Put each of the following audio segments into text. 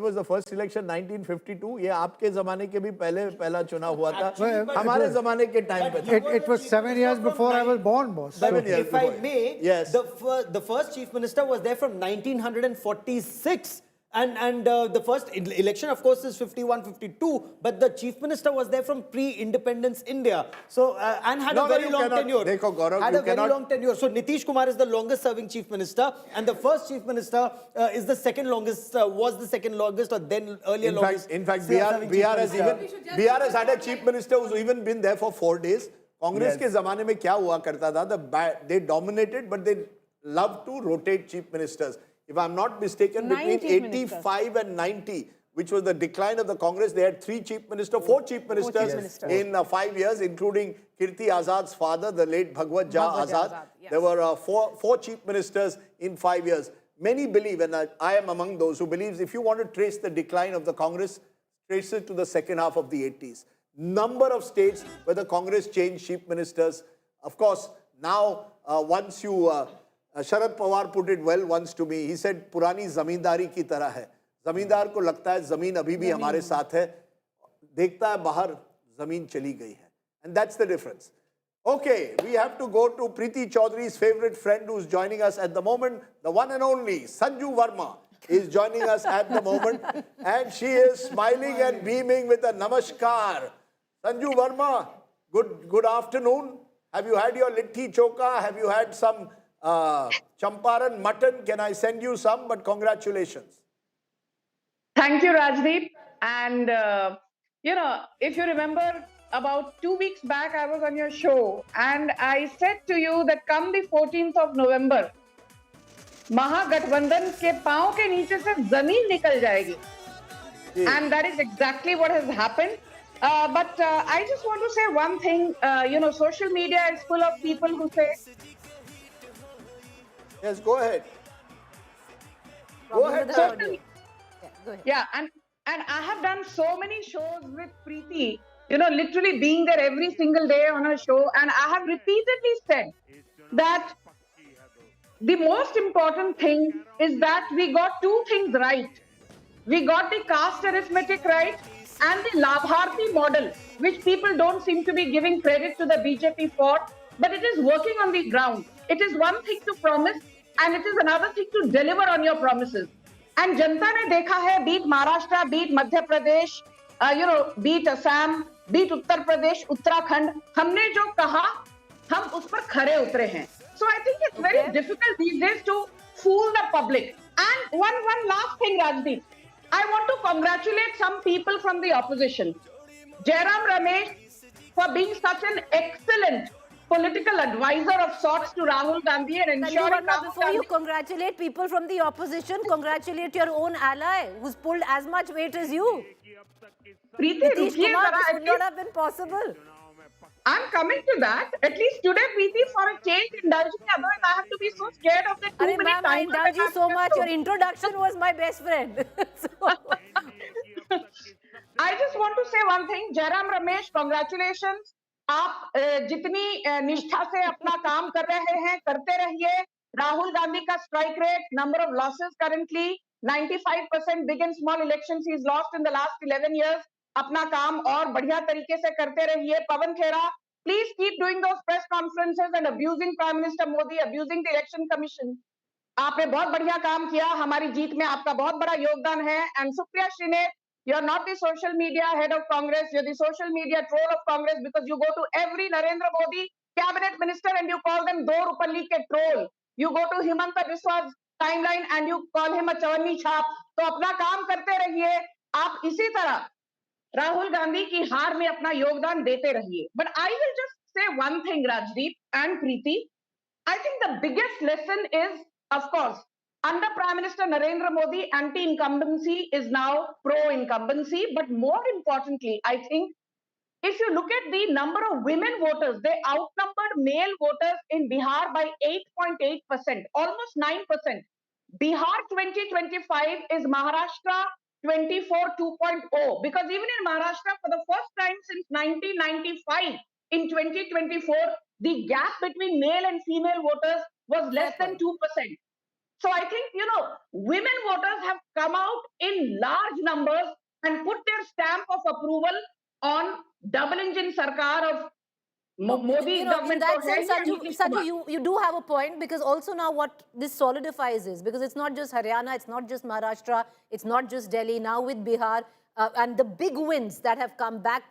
was the first election? 1952. ये आपके जमाने के भी पहला चुनाव हुआ था. Actually, हमारे जमाने के टाइम पे था. It was 7 years before I was born, boss. 7 years If I before. may, Yes. the first chief minister was there from 1946. And the first election, of course, is 51, 52. But the chief minister was there from pre-independence India. So, and had a very long tenure. देखो गौरव, had a very long tenure. So, Nitish Kumar is the longest serving chief minister. And the first chief minister is the second longest, was the second longest or then earlier longest. In fact, BR has had a chief minister who's even been there for 4 days. Congress के जमाने में क्या हुआ करता था? They dominated, but they loved to rotate chief ministers. If I'm not mistaken, between 85 and 90, which was the decline of the Congress, they had four chief ministers in 5 years, including Kirti Azad's father, the late Bhagwat Jha Azad. Yes. There were four chief ministers in 5 years. Many believe, and I am among those who believes, if you want to trace the decline of the Congress, trace it to the second half of the 80s. Number of states where the Congress changed chief ministers. Of course, now once you... Sharad Pawar put it well once to me. He said, पुरानी जमींदारी की तरह है. जमींदार को लगता है जमीन अभी भी हमारे साथ है. देखता है बाहर जमीन चली गई है. And that's the difference. Okay, we have to go to Preeti Chaudhary's favorite friend who's joining us at the moment. The one and only Sanju Verma is joining us at the moment. And she is smiling and beaming with a namaskar. Sanju Verma, good afternoon. Have you had your litti choka? Have you had some... Champaran mutton, can I send you some? But congratulations. Thank you, Rajdeep. And, if you remember, about 2 weeks back, I was on your show and I said to you that come the 14th of November, महागठबंधन के पांव के नीचे से जमीन निकल जाएगी. And that is exactly what has happened. But I just want to say one thing. Social media is full of people who say, yes, go ahead. Go ahead. go ahead. Yeah, and I have done so many shows with Preeti, literally being there every single day on her show, and I have repeatedly said that the most important thing is that we got two things right. We got the caste arithmetic right and the Labharti model, which people don't seem to be giving credit to the BJP for, but it is working on the ground. It is one thing to promise and it is another thing to deliver on your promises. And जनता ने देखा है, beat Maharashtra, beat Madhya Pradesh, beat Assam, beat Uttar Pradesh, Uttarakhand, हमने जो कहा, हम उस पर खरे उतरे हैं. So I think it's very difficult these days to fool the public. And one last thing, Rajdeep. I want to congratulate some people from the opposition. Jairam Ramesh for being such an excellent political advisor of sorts to Rahul Gandhi and ensuring before you congratulate people from the opposition, congratulate your own ally who's pulled as much weight as you. Preeti, Nitish Kumar, this would not have been possible. I'm coming to that. At least today, Preeti, for a change, indulge me. Otherwise, I have to be so scared of the too many times. I indulge you so much. Your introduction was my best friend. I just want to say one thing. Jairam Ramesh, congratulations. आप जितनी निष्ठा से अपना काम कर रहे हैं, करते रहिए. राहुल गांधी का strike rate, number of losses currently, 95% big and small elections he's lost in the last 11 years. अपना काम और बढ़िया तरीके से करते रहिए. Pawan Khera, please keep doing those press conferences and abusing Prime Minister Modi, abusing the Election Commission. आपने बहुत बढ़िया काम किया. हमारी जीत में आपका बहुत बड़ा योगदान है. And Supriya Shrinesh, you're not the social media head of Congress. You're the social media troll of Congress because you go to every Narendra Modi cabinet minister and you call them do rupalli ke troll. You go to Himanta Biswa's timeline and you call him a chawanni chhap. तो अपना काम करते रहिए. आप इसी तरह राहुल गांधी की हार में अपना योगदान देते रहिए. But I will just say one thing, Rajdeep and Preeti. I think the biggest lesson is, of course, under Prime Minister Narendra Modi, anti-incumbency is now pro-incumbency. But more importantly, I think, if you look at the number of women voters, they outnumbered male voters in Bihar by 8.8%, almost 9%. Bihar 2025 is Maharashtra 24 2.0, because even in Maharashtra, for the first time since 1995, in 2024, the gap between male and female voters was less than 2%. So I think, women voters have come out in large numbers and put their stamp of approval on double engine sarkar of Modi In government. that तो है sense, ही है, Nitish Saju, Kumar. you do have a point, because also now what this solidifies is, because it's not just Haryana, it's not just Maharashtra, it's not just Delhi, now with Bihar, and the big wins that have come back,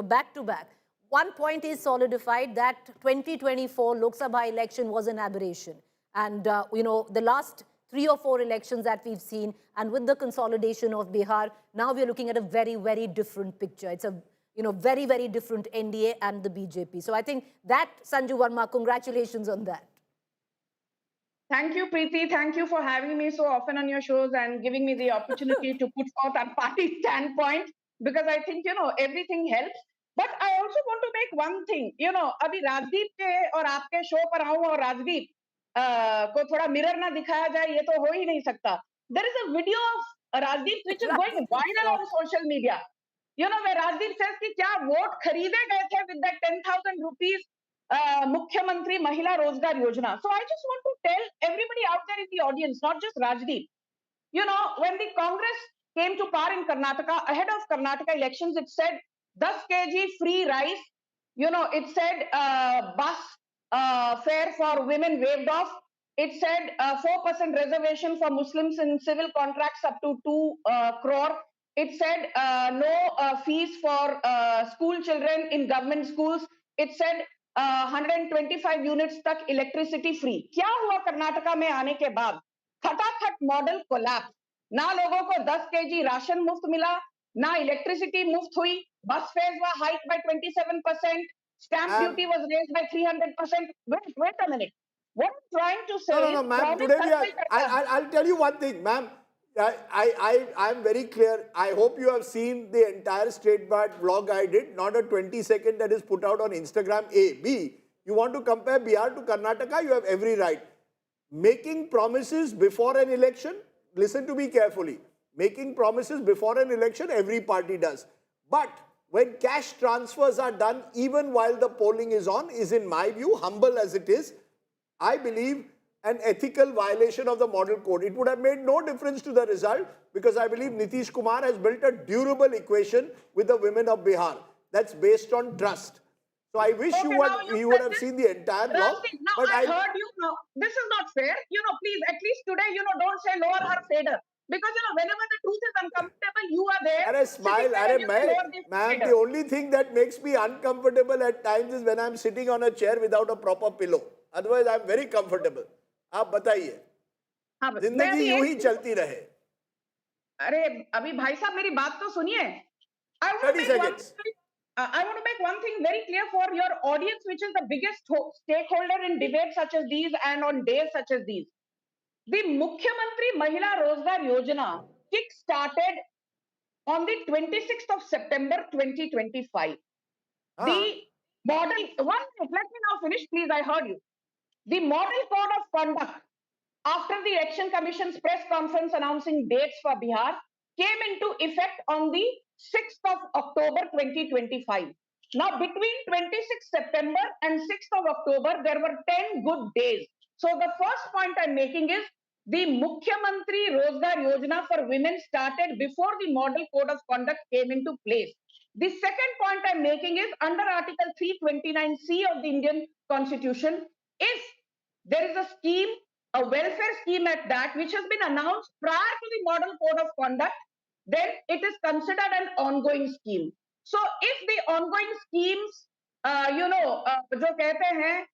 back to back. One point is solidified, that 2024 Lok Sabha election was an aberration. And, the last 3 or 4 elections that we've seen, and with the consolidation of Bihar, now we're looking at a very, very different picture. It's a very, very different NDA and the BJP. So I think that, Sanju Verma, congratulations on that. Thank you, Preeti. Thank you for having me so often on your shows and giving me the opportunity to put forth our party standpoint, because I think, everything helps. But I also want to make one thing, अभी राजदीप के और आपके show पर आऊं और राजदीप को थोड़ा mirror ना दिखाया जाए, ये तो हो ही नहीं सकता. There is a video of Rajdeep which is going viral on social media. Where Rajdeep says कि क्या वोट खरीदे गए थे with that 10,000 rupees Mukhyamantri Mahila Rozgar Yojana. So I just want to tell everybody out there in the audience, not just Rajdeep, when the Congress came to power in Karnataka, ahead of Karnataka elections, it said 10 kg free rice. It said bus fare for women waived off. It said 4% reservation for Muslims in civil contracts up to 2 crore. It said no fees for school children in government schools. It said 125 units तक electricity free. क्या हुआ कर्नाटका में आने के बाद? खटाखट model collapse. ना लोगों को 10 केजी राशन मुफ्त मिला, ना इलेक्ट्रिसिटी मुफ्त हुई, bus fares were hike by 27%, stamp duty was raised by 300%. Wait a minute. What I'm trying to say No, is, ma'am. Today I'll tell you one thing, ma'am. I'm very clear. I hope you have seen the entire Straight Bhat vlog I did, not a 20-second that is put out on Instagram. A. B. You want to compare Bihar to Karnataka? You have every right. Making promises before an election, listen to me carefully. Making promises before an election, every party does. But when cash transfers are done, even while the polling is on, is in my view, humble as it is, I believe an ethical violation of the model code. It would have made no difference to the result, because I believe Nitish Kumar has built a durable equation with the women of Bihar that's based on trust. So I wish okay, you would have seen the entire vlog. Now But I heard you. Now this is not fair. Please, at least today, don't say lower her fader. Because whenever the truth is uncomfortable, you are there. Arey smile, ma'am, the only thing that makes me uncomfortable at times is when I'm sitting on a chair without a proper pillow. Otherwise, I'm very comfortable. आप बताइए, जिंदगी यूं ही चलती रहे. अरे अभी भाई साहब मेरी बात तो सुनिए. 30 seconds. I want to make one thing very clear for your audience, which is the biggest stakeholder in debates such as these and on days such as these. The Mukhyamantri Mahila Rozgar Yojana kick-started on the 26th of September 2025. The model, let me now finish, please, I heard you. The model code of conduct, after the Election Commission's press conference announcing dates for Bihar, came into effect on the 6th of October 2025. Now, between 26th September and 6th of October, there were 10 good days. So, the first point I'm making is the Mukhyamantri Rozgar Yojana for women started before the model code of conduct came into place. The second point I'm making is under Article 329C of the Indian Constitution, if there is a scheme, a welfare scheme at that, which has been announced prior to the model code of conduct, then it is considered an ongoing scheme. So if the ongoing schemes, जो कहते हैं,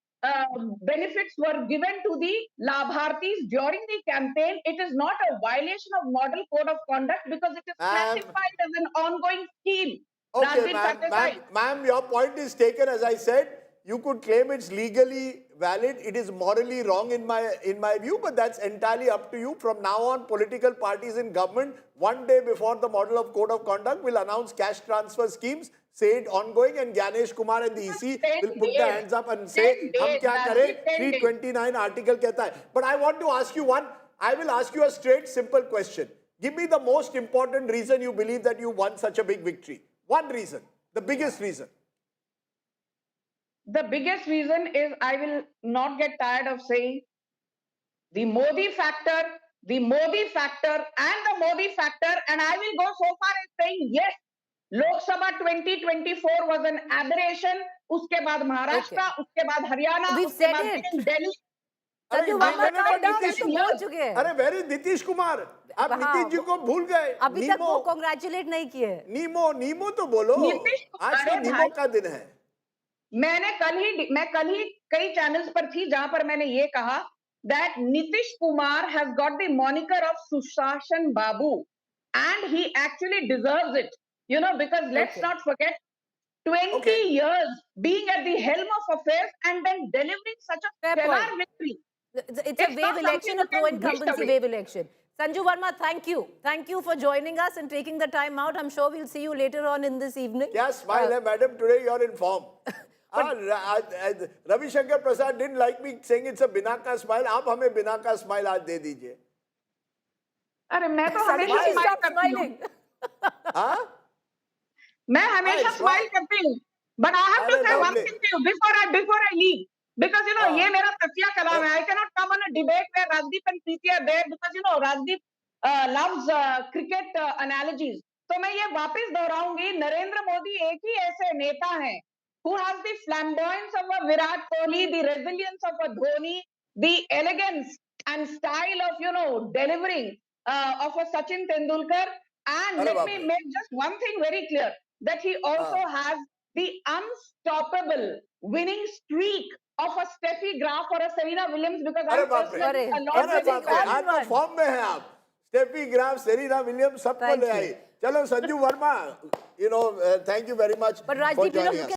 benefits were given to the Labhartis during the campaign, it is not a violation of model code of conduct because it is classified as an ongoing scheme. Okay, ma'am, your point is taken. As I said, you could claim it's legally valid. It is morally wrong in my view, but that's entirely up to you. From now on, political parties in government, one day before the model of code of conduct, will announce cash transfer schemes, say it ongoing, and Ganesh Kumar and the EC will put their hands up and say, "Hum kya kare? 329 article कहता है." But I want to ask you I will ask you a straight, simple question. Give me the most important reason you believe that you won such a big victory. One reason, the biggest reason. The biggest reason is, I will not get tired of saying, the Modi factor, the Modi factor, and the Modi factor. And I will go so far as saying yes, Lok Sabha 2024 was an aberration. उसके बाद महाराष्ट्र, उसके बाद Haryana, We've उसके said बाद it. फिर दिल्ली. संजू नहीं, वर्मा नहीं, calm down, Nitish हम तो बोल चुके हैं अरे वेरी नीतीश कुमार, आप हाँ, नीतीश जी को भूल गए. अभी तक वो कॉन्ग्रेचुलेट नहीं किए. नीमो तो बोलो. नीतीश कुमार, आज तो अरे नीमो भाई. का दिन है. मैं कल ही कई चैनल्स पर थी जहां पर मैंने ये कहा that Nitish Kumar has got the moniker of Sushashan Babu and he actually deserves it, because let's Okay. not forget 20 years being at the helm of affairs and then delivering such a Fair stellar point. victory. It's a It's not wave election, something a you can pro-incumbency wish away. wave election. Sanju Verma, thank you. Thank you for joining us and taking the time out. I'm sure we'll see you later on in this evening. क्या smile है, madam? Today you're in form. Ravi Shankar Prasad didn't like me saying it's a बिना का smile. आप हमें बिना का smile आज दे दीजिए. अरे मैं तो Suddenly हमेशा she smile stopped करती हूँ. smiling. हाँ? मैं हमेशा Nice, स्माइल करती हूँ. But I have to अरे say one lovely. thing to you before I leave. Because हाँ. ये मेरा तकिया कलाम है. I cannot come on a debate where Rajdeep and Preeti are there because Rajdeep loves cricket analogies. तो मैं ये वापस दोहराऊंगी. नरेंद्र मोदी एक ही ऐसे नेता हैं who has the flamboyance of a Virat Kohli, the resilience of a Dhoni, the elegance and style of delivering of a Sachin Tendulkar. And अरे let बाप me रे. make just one thing very clear, that he also has the unstoppable winning streak of a Steffi Graf or a Serena Williams, because अरे I'm बाप रे. personally अरे, a lot अरे of बाप रे. all in आज तो one. फॉर्म में हैं आप. स्टेफी ग्राफ, सेरेना विलियम्स सबको Thank ले you. आई. चलो Sanju Verma, thank you very much But for Rajdeep, joining us.